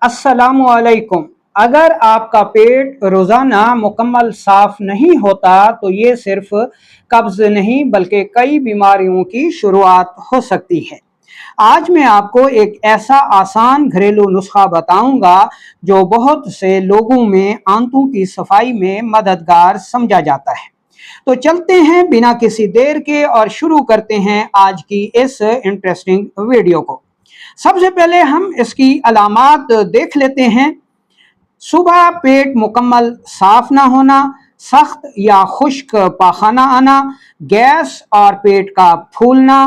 अस्सलामुअलैकुम। अगर आपका पेट रोज़ाना मुकम्मल साफ नहीं होता तो ये सिर्फ कब्ज़ नहीं बल्कि कई बीमारियों की शुरुआत हो सकती है। आज मैं आपको एक ऐसा आसान घरेलू नुस्खा बताऊंगा जो बहुत से लोगों में आंतों की सफाई में मददगार समझा जाता है। तो चलते हैं बिना किसी देर के और शुरू करते हैं आज की इस इंटरेस्टिंग वीडियो को। सबसे पहले हम इसकी अलामात देख लेते हैं। सुबह पेट मुकम्मल साफ ना होना, सख्त या खुश्क पाखाना आना, गैस और पेट का फूलना,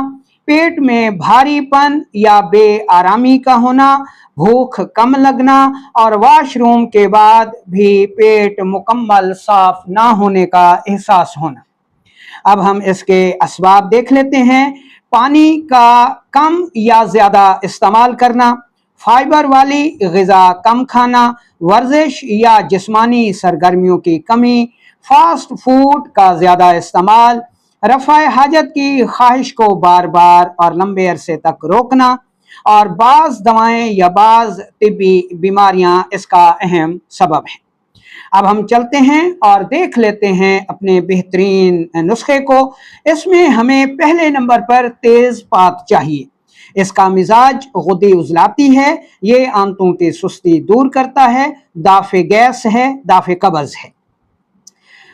पेट में भारीपन या बेआरामी का होना, भूख कम लगना और वॉशरूम के बाद भी पेट मुकम्मल साफ ना होने का एहसास होना। अब हम इसके असबाब देख लेते हैं। पानी का कम या ज़्यादा इस्तेमाल करना, फाइबर वाली ग़िज़ा कम खाना, वर्जिश या जिस्मानी सरगर्मियों की कमी, फास्ट फूड का ज़्यादा इस्तेमाल, रफ़ा हाजत की ख्वाहिश को बार बार और लंबे अरसे तक रोकना और बाज़ दवाएं या बाज़ तिब्बी बीमारियां इसका अहम सबब हैं। अब हम चलते हैं और देख लेते हैं अपने बेहतरीन नुस्खे को। इसमें हमें पहले नंबर पर तेज़ पात चाहिए। इसका मिजाज गुद्दी उजलाती है, ये आंतों की सुस्ती दूर करता है, दाफे गैस है, दाफे कब्ज़ है।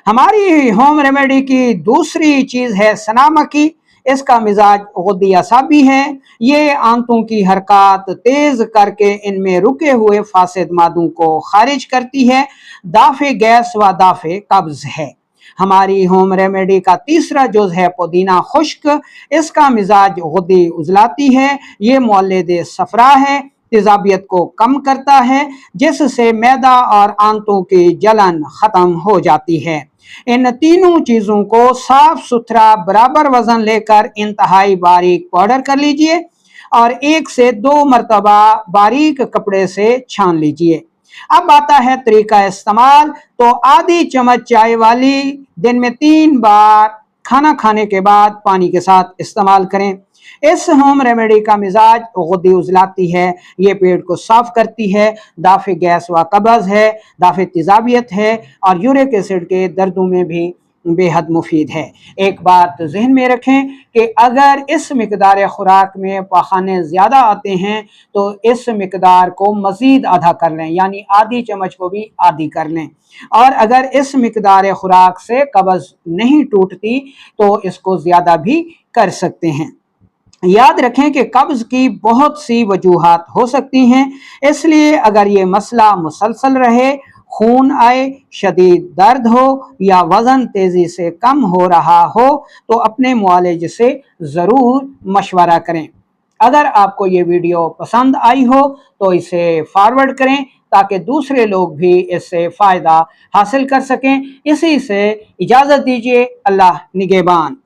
हमारी होम रेमेडी की दूसरी चीज़ है सना मक्खी। इसका मिजाज गुद्दी असाबी है, ये आंतों की हरकत तेज करके इनमें रुके हुए फासिद मादों को खारिज करती है, दाफे गैस व दाफे कब्ज है। हमारी होम रेमेडी का तीसरा जुज़ है पुदीना खुश्क। इसका मिजाज गुद्दी उजलाती है, ये मौलिद सफरा है, तेजाबियत को कम करता है, जिससे मैदा और आंतों की जलन ख़त्म हो जाती है। इन तीनों चीज़ों को साफ सुथरा बराबर वज़न लेकर इंतहाई बारीक पाउडर कर लीजिए और 1 से 2 मरतबा बारीक कपड़े से छान लीजिए। अब आता है तरीका इस्तेमाल। तो आधी चम्मच चाय वाली दिन में 3 बार खाना खाने के बाद पानी के साथ इस्तेमाल करें। इस होम रेमेडी का मिजाज गुद्दी उजलाती है, ये पेट को साफ करती है, दाफे गैस व कब्ज़ है, दाफे तेजाबियत है और यूरिक एसिड के दर्दों में भी बेहद मुफीद है। एक बात जहन में रखें कि अगर इस मिकदार खुराक में पखाने ज़्यादा आते हैं तो इस मिकदार को मज़ीद आधा कर लें, यानी आधी चम्मच को भी आधी कर लें। और अगर इस मिकदार खुराक से कब्ज़ नहीं टूटती तो इसको ज़्यादा भी कर सकते हैं। याद रखें कि कब्ज़ की बहुत सी वजूहात हो सकती हैं, इसलिए अगर ये मसला मुसलसल रहे, खून आए, शदीद दर्द हो या वज़न तेज़ी से कम हो रहा हो तो अपने मुआलिज से ज़रूर मशवरा करें। अगर आपको ये वीडियो पसंद आई हो तो इसे फॉरवर्ड करें ताकि दूसरे लोग भी इससे फ़ायदा हासिल कर सकें। इसी से इजाज़त दीजिए। अल्लाह निगहबान।